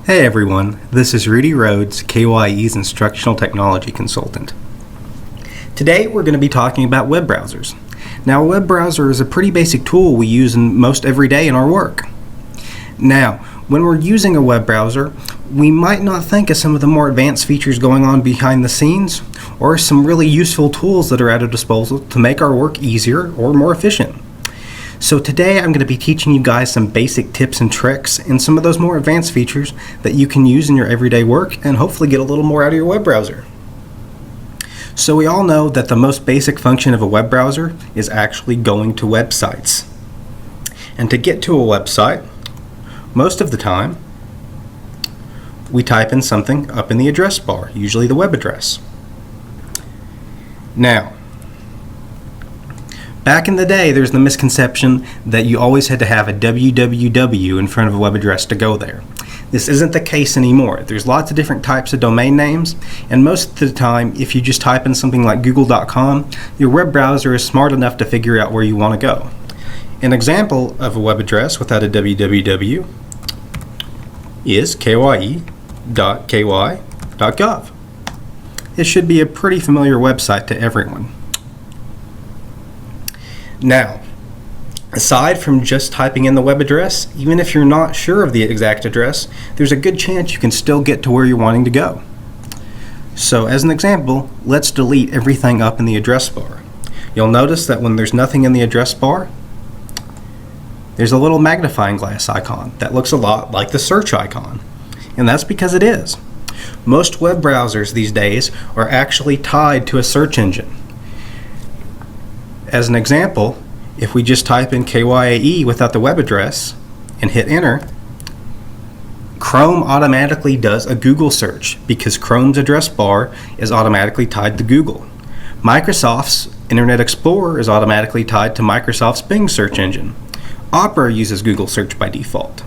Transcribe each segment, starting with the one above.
Hey everyone, this is Rudy Rhodes, KYE's Instructional Technology Consultant. Today we're going to be talking about web browsers. Now, a web browser is a pretty basic tool we use in most every day in our work. Now, when we're using a web browser, we might not think of some of the more advanced features going on behind the scenes, or some really useful tools that are at our disposal to make our work easier or more efficient. So today I'm going to be teaching you guys some basic tips and tricks and some of those more advanced features that you can use in your everyday work and hopefully get a little more out of your web browser. So we all know that the most basic function of a web browser is actually going to websites. And to get to a website, most of the time, we type in something up in the address bar, usually the web address. Now, back in the day, there's the misconception that you always had to have a www in front of a web address to go there. This isn't the case anymore. There's lots of different types of domain names, and most of the time, if you just type in something like google.com, your web browser is smart enough to figure out where you want to go. An example of a web address without a www is kye.ky.gov. It should be a pretty familiar website to everyone. Now, aside from just typing in the web address, even if you're not sure of the exact address, there's a good chance you can still get to where you're wanting to go. So as an example, let's delete everything up in the address bar. You'll notice that when there's nothing in the address bar, there's a little magnifying glass icon that looks a lot like the search icon. And that's because it is. Most web browsers these days are actually tied to a search engine. As an example, if we just type in KYAE without the web address and hit enter, Chrome automatically does a Google search because Chrome's address bar is automatically tied to Google. Microsoft's Internet Explorer is automatically tied to Microsoft's Bing search engine. Opera uses Google search by default.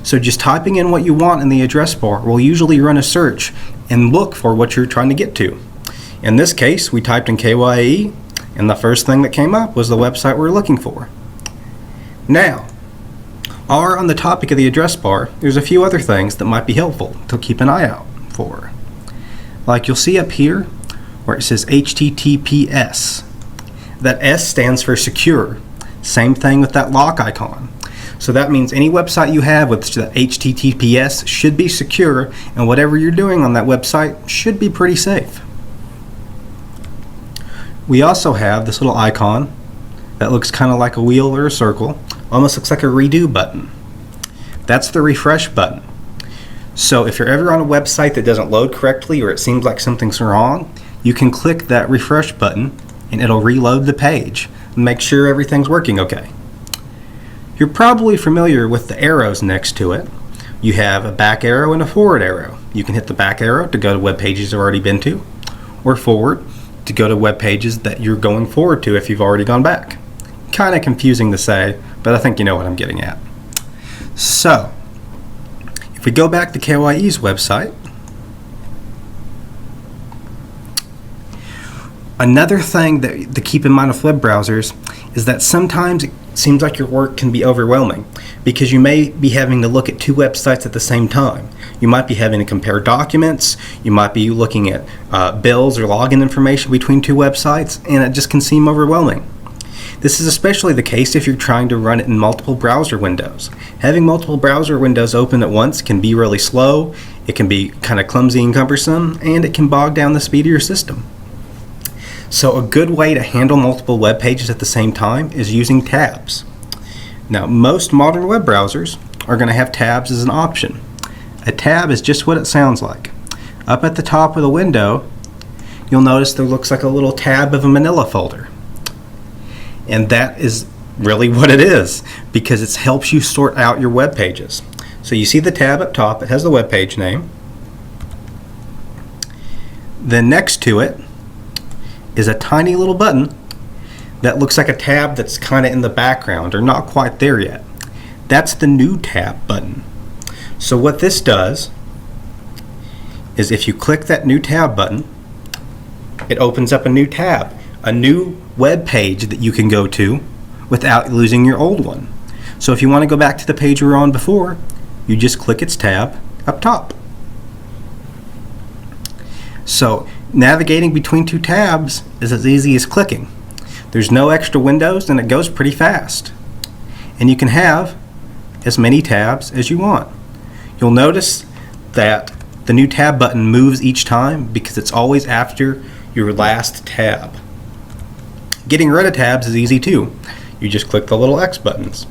So just typing in what you want in the address bar will usually run a search and look for what you're trying to get to. In this case, we typed in KYAE, and the first thing that came up was the website we were looking for. Now, on the topic of the address bar, there's a few other things that might be helpful to keep an eye out for. Like you'll see up here where it says HTTPS. That S stands for secure. Same thing with that lock icon. So that means any website you have with the HTTPS should be secure, and whatever you're doing on that website should be pretty safe. We also have this little icon that looks kind of like a wheel or a circle, almost looks like a redo button. That's the refresh button. So if you're ever on a website that doesn't load correctly or it seems like something's wrong, you can click that refresh button and it'll reload the page and make sure everything's working okay. You're probably familiar with the arrows next to it. You have a back arrow and a forward arrow. You can hit the back arrow to go to web pages you've already been to, or forward to go to web pages that you're going forward to if you've already gone back. Kind of confusing to say, but I think you know what I'm getting at. So, if we go back to KYE's website, another thing to keep in mind with web browsers is that sometimes it seems like your work can be overwhelming because you may be having to look at two websites at the same time. You might be having to compare documents, you might be looking at bills or login information between two websites, and it just can seem overwhelming. This is especially the case if you're trying to run it in multiple browser windows. Having multiple browser windows open at once can be really slow, it can be kind of clumsy and cumbersome, and it can bog down the speed of your system. So a good way to handle multiple web pages at the same time is using tabs. Now, most modern web browsers are going to have tabs as an option. A tab is just what it sounds like. Up at the top of the window, you'll notice there looks like a little tab of a manila folder. And that is really what it is, because it helps you sort out your web pages. So you see the tab up top, it has the web page name. Then next to it is a tiny little button that looks like a tab that's kind of in the background or not quite there yet. That's the new tab button. So what this does is if you click that new tab button, it opens up a new tab, a new web page that you can go to without losing your old one. So if you want to go back to the page you were on before, you just click its tab up top. So navigating between two tabs is as easy as clicking. There's no extra windows and it goes pretty fast. And you can have as many tabs as you want. You'll notice that the new tab button moves each time because it's always after your last tab. Getting rid of tabs is easy too. You just click the little X buttons.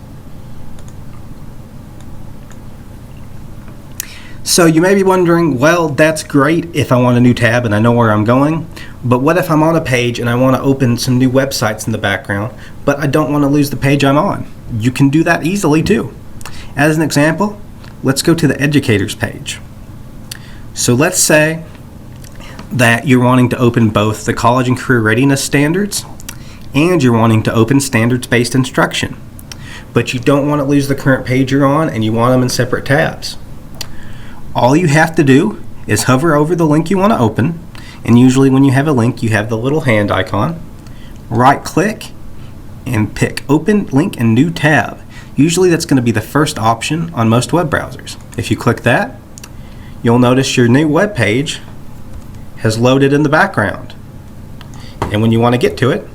So you may be wondering, well, that's great if I want a new tab and I know where I'm going, but what if I'm on a page and I want to open some new websites in the background, but I don't want to lose the page I'm on? You can do that easily too. As an example, let's go to the educators page. So let's say that you're wanting to open both the college and career readiness standards and you're wanting to open standards-based instruction, but you don't want to lose the current page you're on and you want them in separate tabs. All you have to do is hover over the link you want to open, and usually when you have a link you have the little hand icon. Right click and pick Open Link in New Tab. Usually that's going to be the first option on most web browsers. If you click that, you'll notice your new web page has loaded in the background. And when you want to get to it,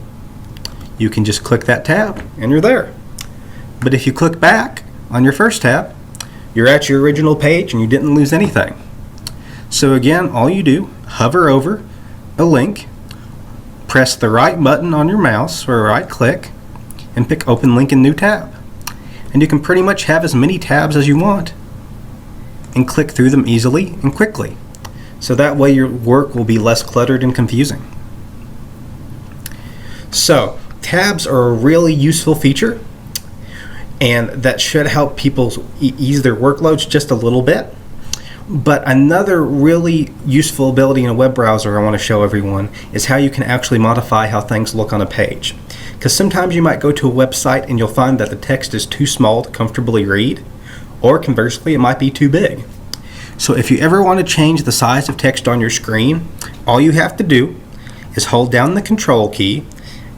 you can just click that tab and you're there. But if you click back on your first tab, you're at your original page and you didn't lose anything. So again, all you do, hover over a link, press the right button on your mouse or right click, and pick Open Link in New Tab. And you can pretty much have as many tabs as you want and click through them easily and quickly. So that way your work will be less cluttered and confusing. So tabs are a really useful feature, and that should help people ease their workloads just a little bit. But another really useful ability in a web browser I want to show everyone is how you can actually modify how things look on a page. Because sometimes you might go to a website and you'll find that the text is too small to comfortably read, or conversely it might be too big. So if you ever want to change the size of text on your screen, all you have to do is hold down the Control key.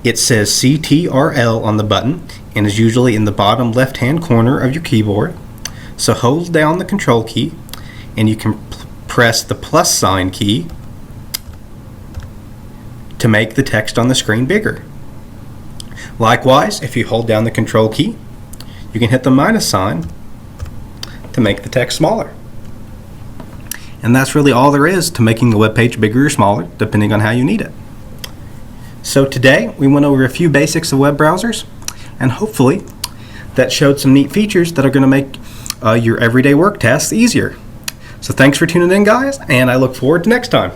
It says CTRL on the button and is usually in the bottom left hand corner of your keyboard. So hold down the Control key and you can press the plus sign key to make the text on the screen bigger. Likewise, if you hold down the Control key, you can hit the minus sign to make the text smaller. And that's really all there is to making the web page bigger or smaller, depending on how you need it. So today we went over a few basics of web browsers, and hopefully that showed some neat features that are going to make your everyday work tasks easier. So thanks for tuning in, guys, and I look forward to next time.